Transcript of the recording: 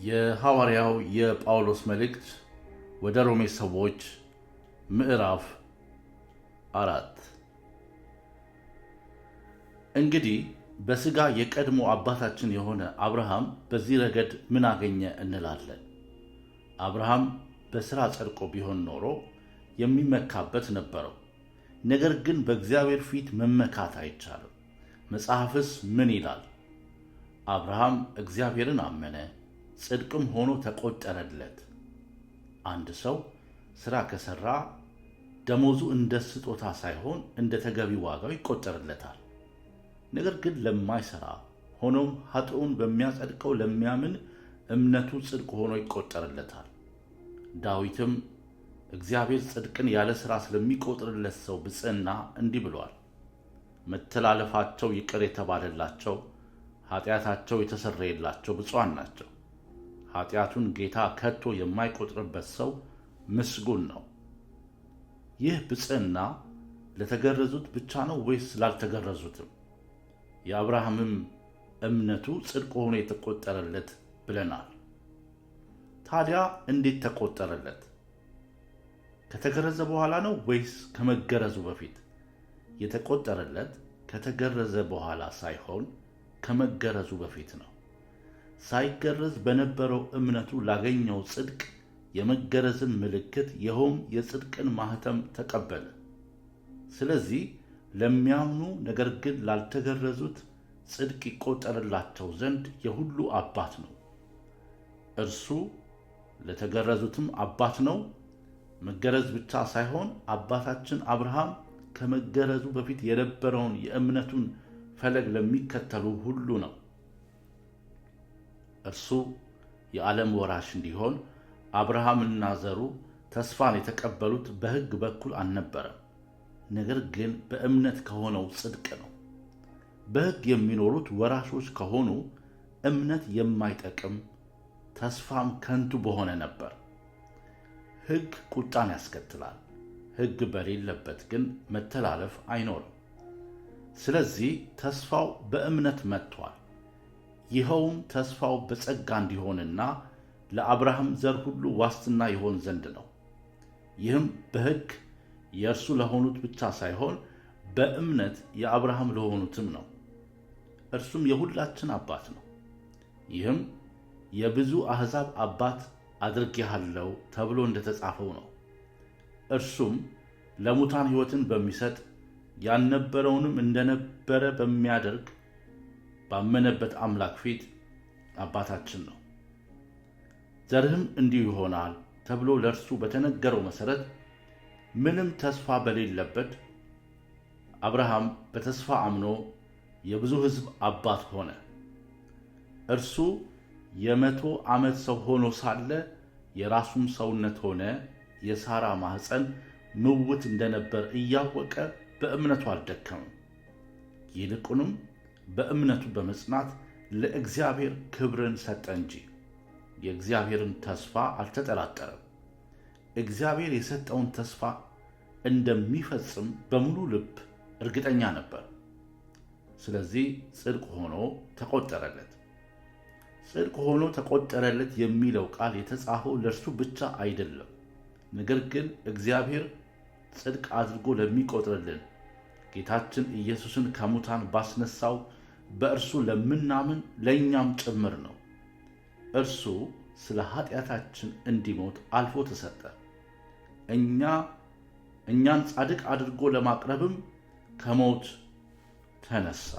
የሐዋርያው የጳውሎስ መልእክት ወደ ሮሜ ሰዎች ምዕራፍ 4። እንግዲህ በሥጋ የቀድሞ አባታችን የሆነ አብርሃም በዚህ ረገድ ምን አገኘ እንላለን? አብርሃም በሥራ ጸድቆ ቢሆን ኖሮ የሚመካበት ነበረው። ነገር ግን በእግዚአብሔር ፊት መመካት አይቻልም። መጽሐፍስ ምን ይላል? አብርሃም እግዚአብሔርን አመነ፣ ጽድቅም ሆኖ ተቆጠረለት። አንድ ሰው ሥራ ከሠራ ደሞዙ እንደ ስጦታ ሳይሆን እንደ ተገቢ ዋጋው ይቆጠርለታል። ነገር ግን ለማይሠራ ሆኖም ኃጥኡን በሚያጸድቀው ለሚያምን እምነቱ ጽድቅ ሆኖ ይቆጠርለታል። ዳዊትም እግዚአብሔር ጽድቅን ያለ ሥራ ስለሚቆጥርለት ሰው ብፅዕና እንዲህ ብሏል፣ መተላለፋቸው ይቅር የተባለላቸው ኃጢአታቸው የተሰረየላቸው ብፁዓን ናቸው። ኃጢአቱን ጌታ ከቶ የማይቆጥርበት ሰው ምስጉን ነው። ይህ ብፅዕና ለተገረዙት ብቻ ነው ወይስ ላልተገረዙትም? የአብርሃምም እምነቱ ጽድቅ ሆኖ የተቆጠረለት ብለናል። ታዲያ እንዴት ተቆጠረለት? ከተገረዘ በኋላ ነው ወይስ ከመገረዙ በፊት? የተቆጠረለት ከተገረዘ በኋላ ሳይሆን ከመገረዙ በፊት ነው። ሳይገረዝ በነበረው እምነቱ ላገኘው ጽድቅ የመገረዝን ምልክት ይኸውም የጽድቅን ማኅተም ተቀበለ። ስለዚህ ለሚያምኑ ነገር ግን ላልተገረዙት ጽድቅ ይቆጠርላቸው ዘንድ የሁሉ አባት ነው። እርሱ ለተገረዙትም አባት ነው። መገረዝ ብቻ ሳይሆን አባታችን አብርሃም ከመገረዙ በፊት የነበረውን የእምነቱን ፈለግ ለሚከተሉ ሁሉ ነው። እርሱ የዓለም ወራሽ እንዲሆን አብርሃምና ዘሩ ተስፋን የተቀበሉት በሕግ በኩል አልነበረም፣ ነገር ግን በእምነት ከሆነው ጽድቅ ነው። በሕግ የሚኖሩት ወራሾች ከሆኑ እምነት የማይጠቅም ተስፋም ከንቱ በሆነ ነበር። ሕግ ቁጣን ያስከትላል፣ ሕግ በሌለበት ግን መተላለፍ አይኖርም። ስለዚህ ተስፋው በእምነት መጥቷል። ይኸውም ተስፋው በጸጋ እንዲሆንና ለአብርሃም ዘር ሁሉ ዋስትና ይሆን ዘንድ ነው። ይህም በሕግ የእርሱ ለሆኑት ብቻ ሳይሆን በእምነት የአብርሃም ለሆኑትም ነው። እርሱም የሁላችን አባት ነው። ይህም የብዙ አሕዛብ አባት አድርጌሃለሁ ተብሎ እንደተጻፈው ነው። እርሱም ለሙታን ሕይወትን በሚሰጥ ያልነበረውንም እንደነበረ በሚያደርግ ባመነበት አምላክ ፊት አባታችን ነው። ዘርህም እንዲሁ ይሆናል ተብሎ ለእርሱ በተነገረው መሠረት ምንም ተስፋ በሌለበት አብርሃም በተስፋ አምኖ የብዙ ሕዝብ አባት ሆነ። እርሱ 100 ዓመት ሰው ሆኖ ሳለ የራሱም ሰውነት ሆነ የሳራ ማኅፀን ምውት እንደነበር እያወቀ በእምነቱ አልደከመም። ይልቁንም በእምነቱ በመጽናት ለእግዚአብሔር ክብርን ሰጠ እንጂ የእግዚአብሔርን ተስፋ አልተጠራጠረም። እግዚአብሔር የሰጠውን ተስፋ እንደሚፈጽም በሙሉ ልብ እርግጠኛ ነበር። ስለዚህ ጽድቅ ሆኖ ተቆጠረለት። ጽድቅ ሆኖ ተቆጠረለት የሚለው ቃል የተጻፈው ለእርሱ ብቻ አይደለም፣ ነገር ግን እግዚአብሔር ጽድቅ አድርጎ ለሚቆጥርልን ጌታችን ኢየሱስን ከሙታን ባስነሳው በእርሱ ለምናምን ለእኛም ጭምር ነው። እርሱ ስለ ኃጢአታችን እንዲሞት አልፎ ተሰጠ። እኛን ጻድቅ አድርጎ ለማቅረብም ከሞት ተነሳ።